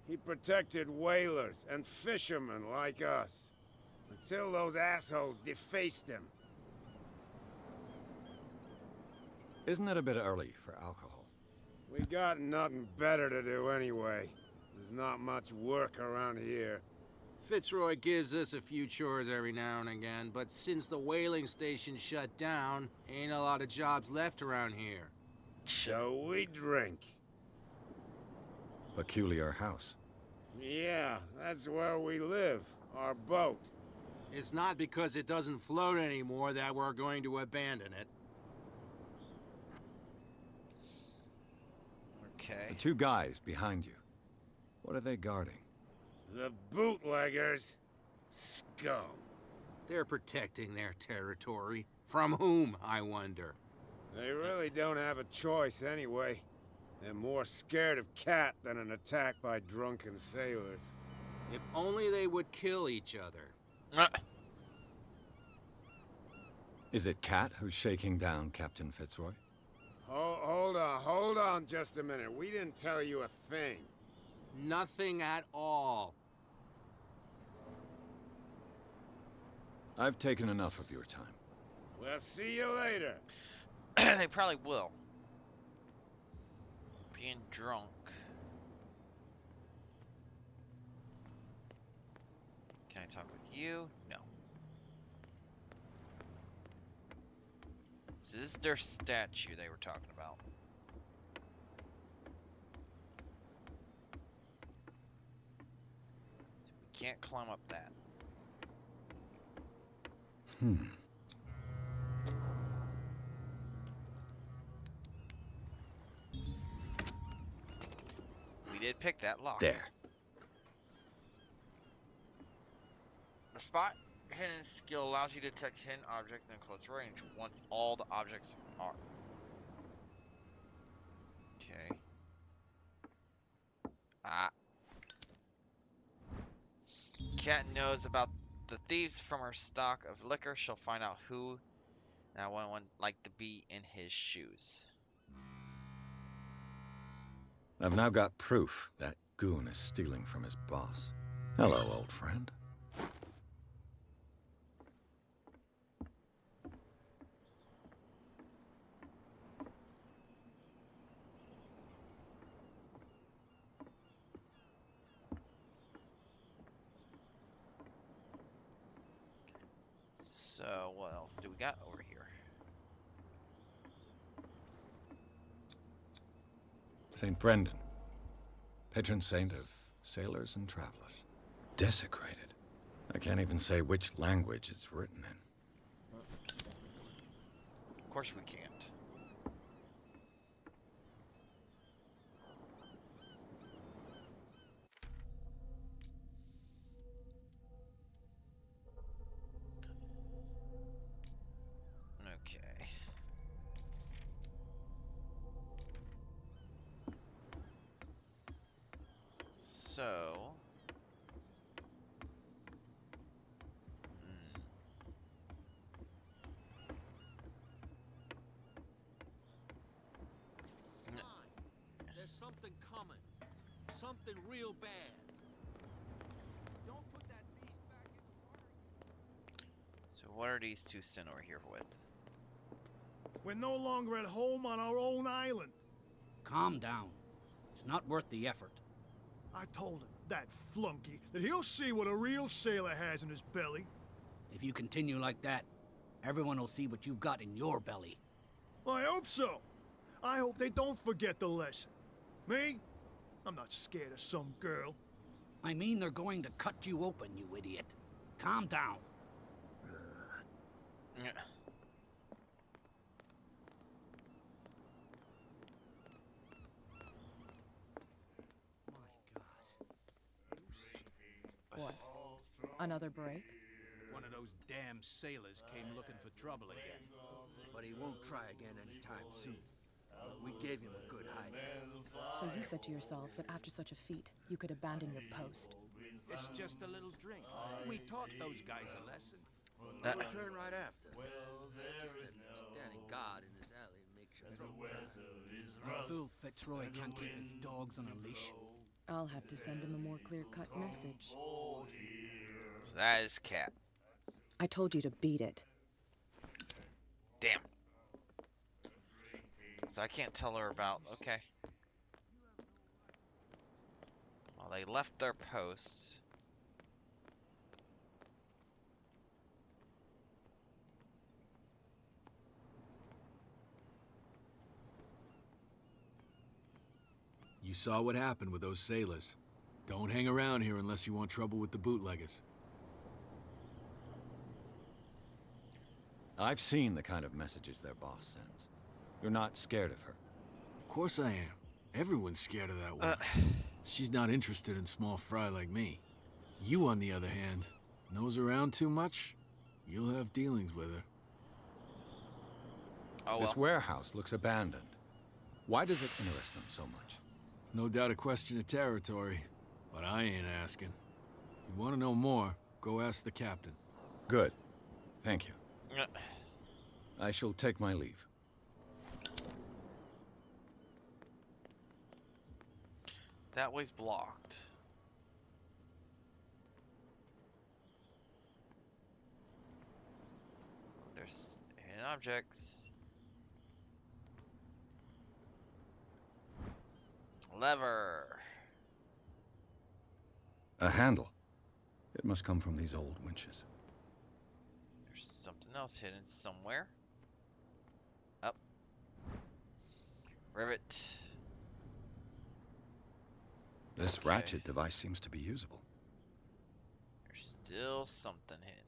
He protected whalers and fishermen like us. Until those assholes defaced him. Isn't it a bit early for alcohol? We got nothing better to do anyway. There's not much work around here. Fitzroy gives us a few chores every now and again, but since the whaling station shut down, ain't a lot of jobs left around here. So we drink. Peculiar house. Yeah, that's where we live. Our boat. It's not because it doesn't float anymore that we're going to abandon it. Okay. The two guys behind you. What are they guarding? The bootleggers. Scum. They're protecting their territory. From whom, I wonder? They really don't have a choice anyway. They're more scared of Cat than an attack by drunken sailors. If only they would kill each other. Is it Cat who's shaking down Captain Fitzroy? Hold on just a minute. We didn't tell you a thing. Nothing at all. I've taken enough of your time. We'll see you later. They probably will. Being drunk. Can I talk with you? No. So this is their statue they were talking about. So we can't climb up that. We did pick that lock. There. The spot hidden skill allows you to detect hidden objects in close range once all the objects are. Okay. Cat knows about the thieves from her stock of liquor. She'll find out who. Now, one would like to be in his shoes. I've now got proof that goon is stealing from his boss. Hello, old friend. So, what else do we got over here? St. Brendan, patron saint of sailors and travelers. Desecrated. I can't even say which language it's written in. Of course we can't. Okay. So... There's something coming. Something real bad. Don't put that beast back in the water. So what are these two sent over here with? We're no longer at home on our own island. Calm down. It's not worth the effort. I told him, that flunky, that he'll see what a real sailor has in his belly. If you continue like that, everyone will see what you've got in your belly. I hope so. I hope they don't forget the lesson. Me? I'm not scared of some girl. I mean they're going to cut you open, you idiot. Calm down. Yeah. What? Another break? One of those damn sailors came looking for trouble again. But he won't try again anytime soon. We gave him a good hiding. So you said to yourselves that after such a feat, you could abandon your post. It's just a little drink. We taught those guys a lesson. We'll return right after. Just that standing guard in this alley makes your throat dry. That fool Fitzroy can't keep his dogs on a leash. I'll have to send him a more clear-cut message. So that is Cat. I told you to beat it. Damn. So I can't tell her about... Okay. Well, they left their posts. You saw what happened with those sailors. Don't hang around here unless you want trouble with the bootleggers. I've seen the kind of messages their boss sends. You're not scared of her. Of course I am. Everyone's scared of that one. She's not interested in small fry like me. You, on the other hand, nose around too much, you'll have dealings with her. Oh, This warehouse looks abandoned. Why does it interest them so much? No doubt a question of territory, but I ain't asking. You want to know more, go ask the captain. Good. Thank you. I shall take my leave. That way's blocked. There's hidden objects. Lever. A handle. It must come from these old winches. There's something else hidden somewhere. Up. Rivet. This ratchet device seems to be usable. There's still something hidden.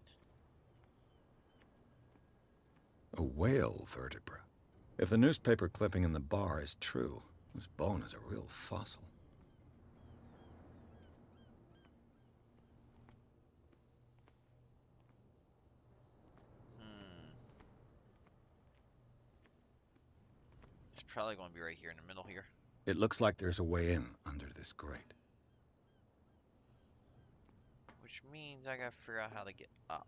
A whale vertebra. If the newspaper clipping in the bar is true, this bone is a real fossil. It's probably going to be right here in the middle here. It looks like there's a way in under this grate. Which means I gotta figure out how to get up.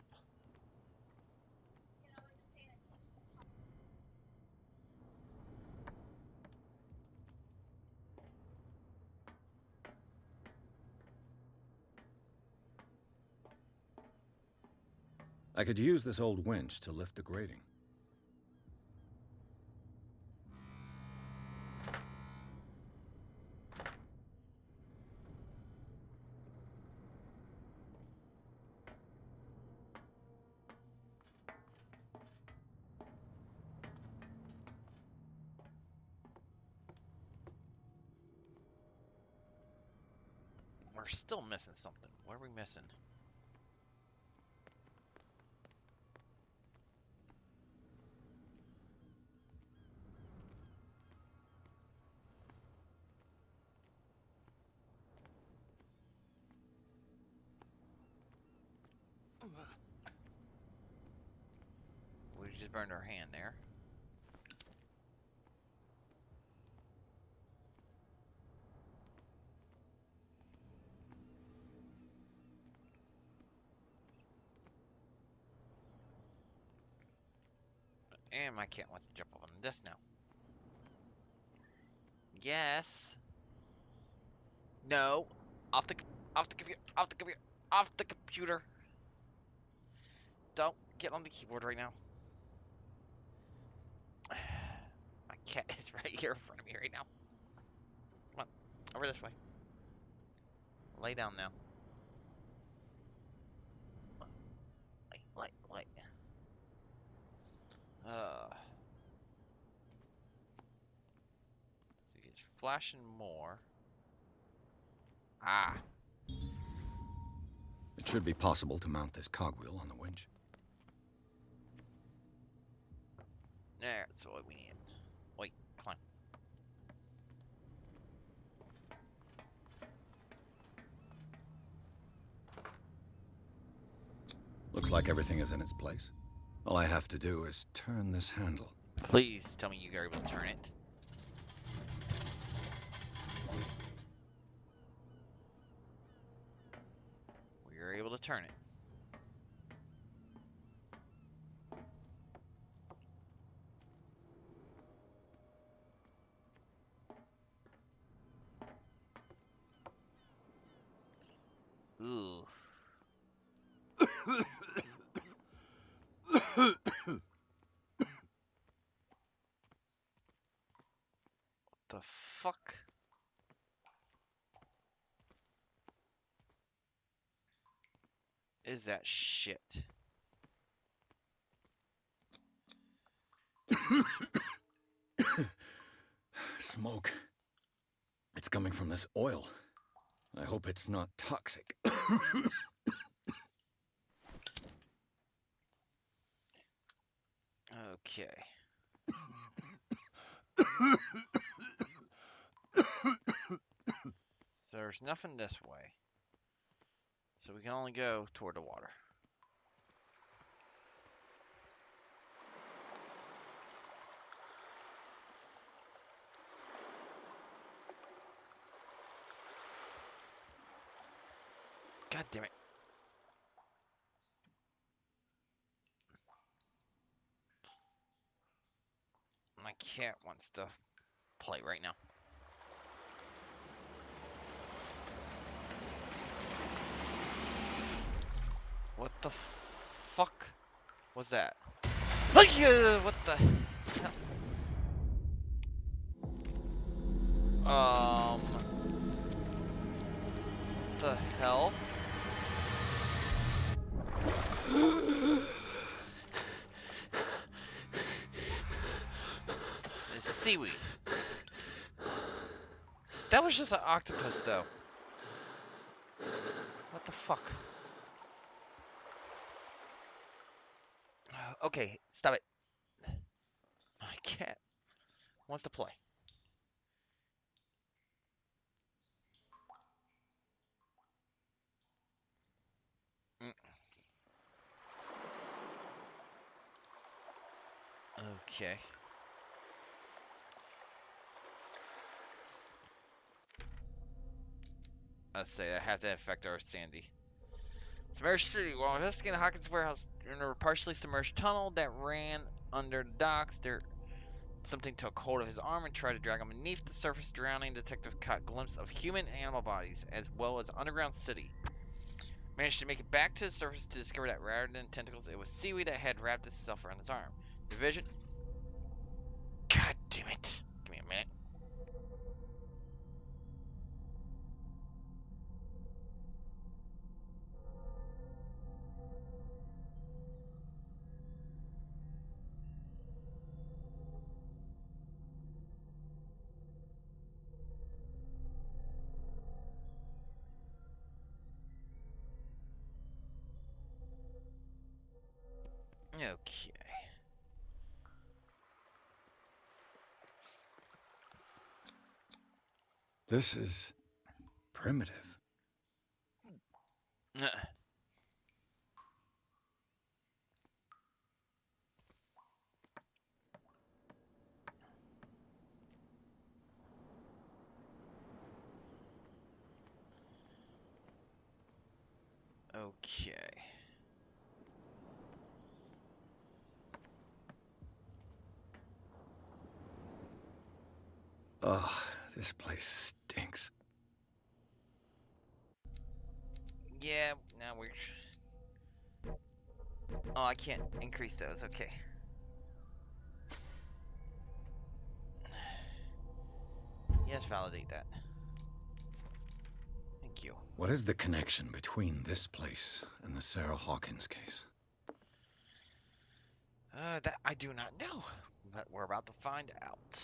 I could use this old winch to lift the grating. We're still missing something. What are we missing? We just burned our hand there. And my cat wants to jump up on this now. Yes. No. Off the computer. Off the computer. Off the computer. Don't get on the keyboard right now. My cat is right here in front of me right now. Come on. Over this way. Lay down now. Lay. See, it's flashing more. Ah. Should be possible to mount this cogwheel on the winch. That's what we need. Wait, come on. Looks like everything is in its place. All I have to do is turn this handle. Please tell me you are able to turn it. We are able to turn it. Ooh. What the fuck? Is that shit? Smoke. It's coming from this oil. I hope it's not toxic. Okay. So there's nothing this way. So we can only go toward the water. God damn it. My cat wants to play right now. What the fuck was that? What the hell? What the hell? It's seaweed. That was just an octopus, though. What the fuck? Okay, stop it. My cat wants to play. Okay. Let's say that had to affect our sanity. Submerged City. While investigating the Hawkins warehouse in a partially submerged tunnel that ran under the docks, something took hold of his arm and tried to drag him beneath the surface. Drowning detective caught a glimpse of human and animal bodies, as well as underground city. Managed to make it back to the surface to discover that rather than tentacles, it was seaweed that had wrapped itself around his arm. Division. God damn it. Give me a minute. Okay. This is primitive. Okay. Ugh, this place stinks. Yeah, now we're... Oh, I can't increase those. Okay. Yes, validate that. Thank you. What is the connection between this place and the Sarah Hawkins case? That I do not know, but we're about to find out.